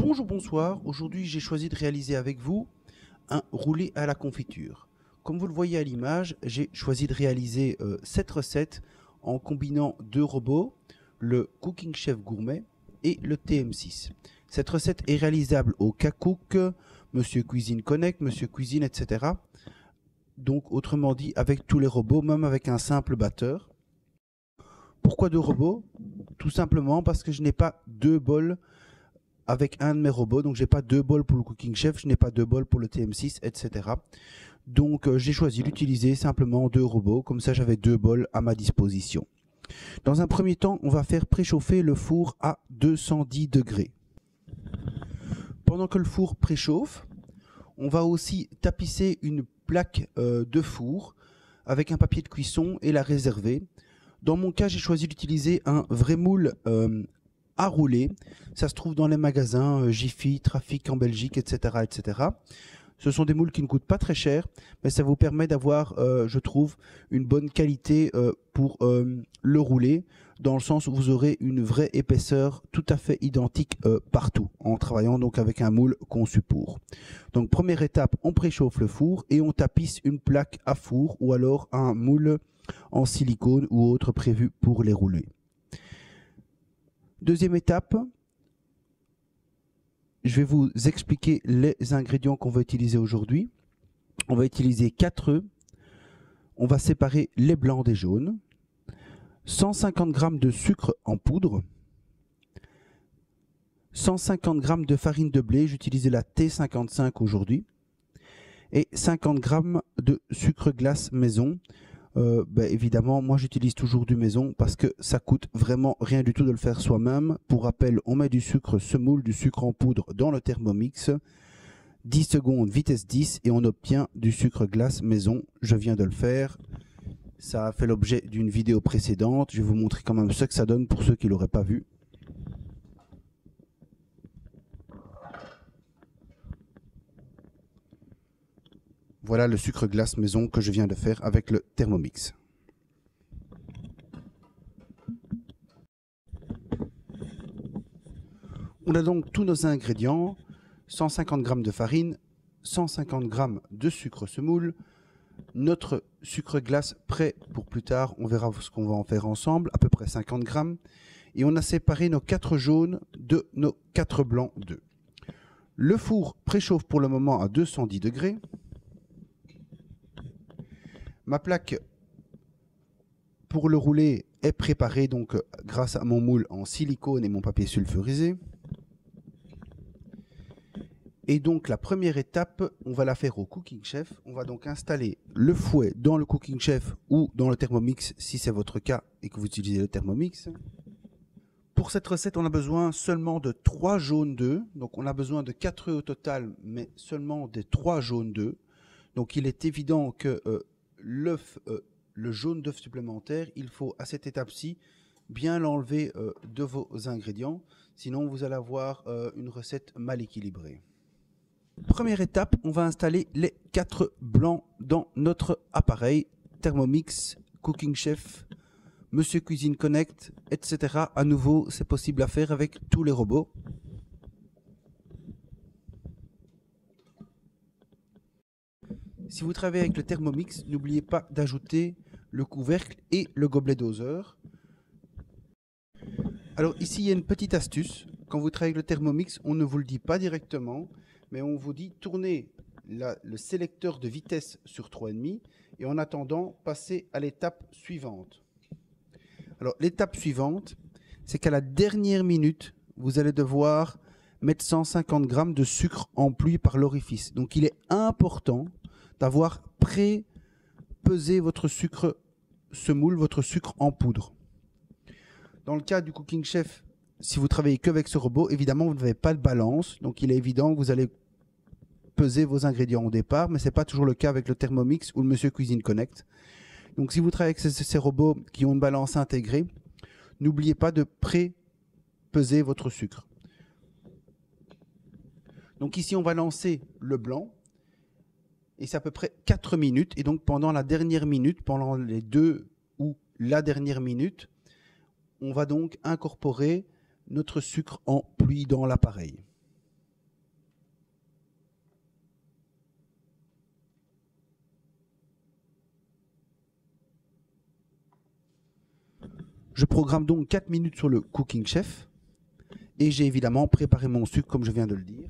Bonjour, bonsoir. Aujourd'hui, j'ai choisi de réaliser avec vous un roulé à la confiture. Comme vous le voyez à l'image, j'ai choisi de réaliser cette recette en combinant deux robots, le Cooking Chef Gourmet et le TM6. Cette recette est réalisable au K-Cook, Monsieur Cuisine Connect, Monsieur Cuisine, etc. Donc, autrement dit, avec tous les robots, même avec un simple batteur. Pourquoi deux robots? Tout simplement parce que je n'ai pas deux bols avec un de mes robots, donc j'ai pas deux bols pour le Cooking Chef, je n'ai pas deux bols pour le TM6, etc. Donc j'ai choisi d'utiliser simplement deux robots, comme ça j'avais deux bols à ma disposition. Dans un premier temps, on va faire préchauffer le four à 210 degrés. Pendant que le four préchauffe, on va aussi tapisser une plaque de four avec un papier de cuisson et la réserver. Dans mon cas, j'ai choisi d'utiliser un vrai moule à rouler. Ça se trouve dans les magasins Jiffy, Trafic en Belgique, etc., etc. Ce sont des moules qui ne coûtent pas très cher, mais ça vous permet d'avoir, je trouve, une bonne qualité pour le rouler, dans le sens où vous aurez une vraie épaisseur tout à fait identique partout, en travaillant donc avec un moule conçu pour. Donc première étape, on préchauffe le four et on tapisse une plaque à four ou alors un moule en silicone ou autre prévu pour les rouler. Deuxième étape, je vais vous expliquer les ingrédients qu'on va utiliser aujourd'hui. On va utiliser 4 œufs. On va séparer les blancs des jaunes. 150 g de sucre en poudre. 150 g de farine de blé. J'utilisais la T55 aujourd'hui. Et 50 g de sucre glace maison. Évidemment, moi j'utilise toujours du maison parce que ça coûte vraiment rien du tout de le faire soi-même. Pour rappel, on met du sucre semoule, du sucre en poudre dans le Thermomix, 10 secondes vitesse 10 et on obtient du sucre glace maison. Je viens de le faire, ça a fait l'objet d'une vidéo précédente. Je vais vous montrer quand même ce que ça donne pour ceux qui ne l'auraient pas vu. Voilà le sucre glace maison que je viens de faire avec le Thermomix. On a donc tous nos ingrédients, 150 g de farine, 150 g de sucre semoule, notre sucre glace prêt pour plus tard, on verra ce qu'on va en faire ensemble, à peu près 50 g, et on a séparé nos 4 jaunes de nos 4 blancs d'œufs. Le four préchauffe pour le moment à 210 degrés. Ma plaque pour le rouler est préparée donc grâce à mon moule en silicone et mon papier sulfurisé. Et donc la première étape, on va la faire au Cooking Chef. On va donc installer le fouet dans le Cooking Chef ou dans le Thermomix si c'est votre cas et que vous utilisez le Thermomix. Pour cette recette, on a besoin seulement de 3 jaunes d'œufs. Donc on a besoin de 4 œufs au total, mais seulement des 3 jaunes d'œufs. Donc il est évident que le jaune d'œuf supplémentaire, il faut à cette étape-ci bien l'enlever de vos ingrédients, sinon vous allez avoir une recette mal équilibrée. Première étape, on va installer les 4 blancs dans notre appareil Thermomix, Cooking Chef, Monsieur Cuisine Connect, etc. À nouveau, c'est possible à faire avec tous les robots. Si vous travaillez avec le Thermomix, n'oubliez pas d'ajouter le couvercle et le gobelet doseur. Alors ici, il y a une petite astuce. Quand vous travaillez avec le Thermomix, on ne vous le dit pas directement, mais on vous dit tournez le sélecteur de vitesse sur 3,5 et en attendant, passez à l'étape suivante. Alors l'étape suivante, c'est qu'à la dernière minute, vous allez devoir mettre 150 g de sucre en pluie par l'orifice. Donc il est important d'avoir pré-pesé votre sucre semoule, votre sucre en poudre. Dans le cas du Cooking Chef, si vous travaillez qu'avec ce robot, évidemment, vous n'avez pas de balance. Donc, il est évident que vous allez peser vos ingrédients au départ, mais ce n'est pas toujours le cas avec le Thermomix ou le Monsieur Cuisine Connect. Donc, si vous travaillez avec ces robots qui ont une balance intégrée, n'oubliez pas de pré-peser votre sucre. Donc, ici, on va lancer le blanc. Et c'est à peu près 4 minutes. Et donc, pendant la dernière minute, pendant les 2 ou la dernière minute, on va donc incorporer notre sucre en pluie dans l'appareil. Je programme donc 4 minutes sur le Cooking Chef. Et j'ai évidemment préparé mon sucre comme je viens de le dire.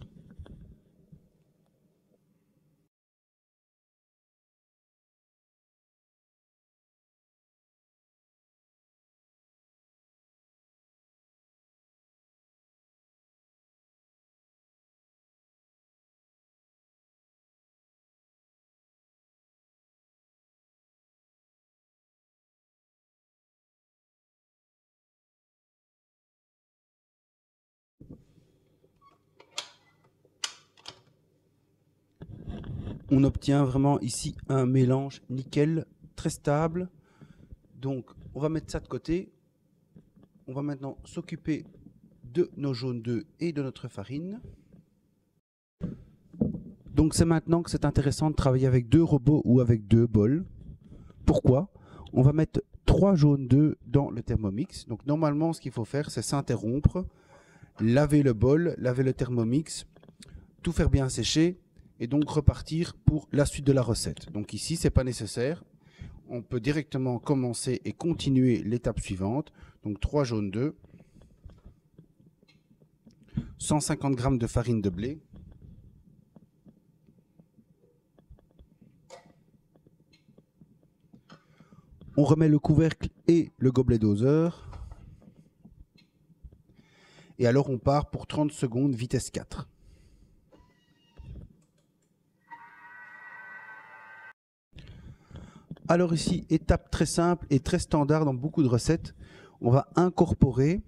On obtient vraiment ici un mélange nickel, très stable. Donc on va mettre ça de côté. On va maintenant s'occuper de nos jaunes d'œufs et de notre farine. Donc c'est maintenant que c'est intéressant de travailler avec 2 robots ou avec 2 bols. Pourquoi? On va mettre 3 jaunes d'œufs dans le Thermomix. Donc normalement ce qu'il faut faire c'est s'interrompre, laver le bol, laver le Thermomix, tout faire bien sécher et donc repartir pour la suite de la recette. Donc ici c'est pas nécessaire. On peut directement commencer et continuer l'étape suivante. Donc 3 jaunes d'œufs, 150 g de farine de blé, on remet le couvercle et le gobelet doseur. Et alors on part pour 30 secondes vitesse 4. Alors ici, étape très simple et très standard dans beaucoup de recettes. On va incorporer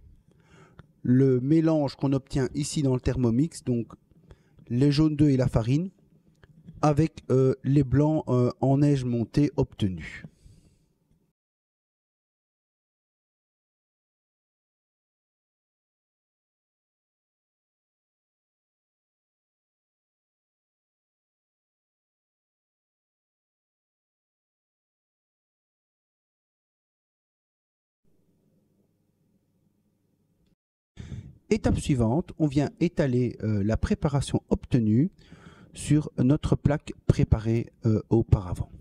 le mélange qu'on obtient ici dans le Thermomix, donc les jaunes d'œufs et la farine, avec les blancs en neige montée obtenus. Étape suivante, on vient étaler la préparation obtenue sur notre plaque préparée auparavant.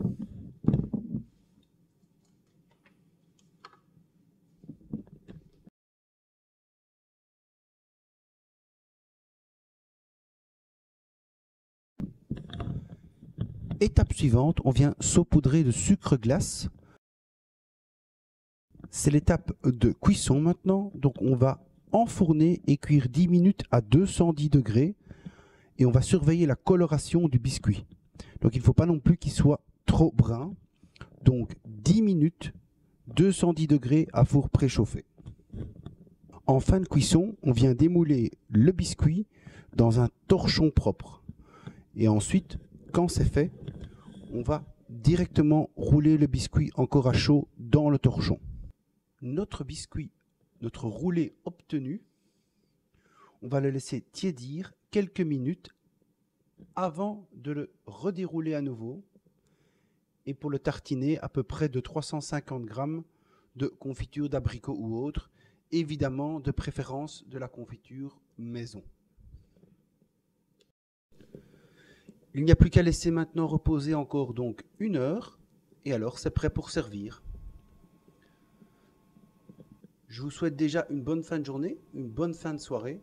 Étape suivante, on vient saupoudrer de sucre glace. C'est l'étape de cuisson maintenant, donc on va enfourner et cuire 10 minutes à 210 degrés et on va surveiller la coloration du biscuit. Donc il ne faut pas non plus qu'il soit trop brun. Donc 10 minutes, 210 degrés à four préchauffé. En fin de cuisson, on vient démouler le biscuit dans un torchon propre. Et ensuite, quand c'est fait, on va directement rouler le biscuit encore à chaud dans le torchon. Notre biscuit, notre roulé obtenu, on va le laisser tiédir quelques minutes avant de le redérouler à nouveau. Et pour le tartiner, à peu près de 350 g de confiture d'abricot ou autre, évidemment de préférence de la confiture maison. Il n'y a plus qu'à laisser maintenant reposer encore donc 1 heure et alors c'est prêt pour servir. Je vous souhaite déjà une bonne fin de journée, une bonne fin de soirée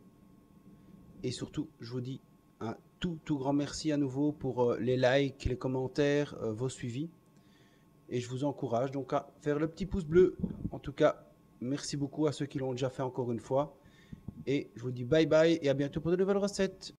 et surtout je vous dis un tout grand merci à nouveau pour les likes, les commentaires, vos suivis et je vous encourage donc à faire le petit pouce bleu. En tout cas, merci beaucoup à ceux qui l'ont déjà fait encore une fois et je vous dis bye bye et à bientôt pour de nouvelles recettes.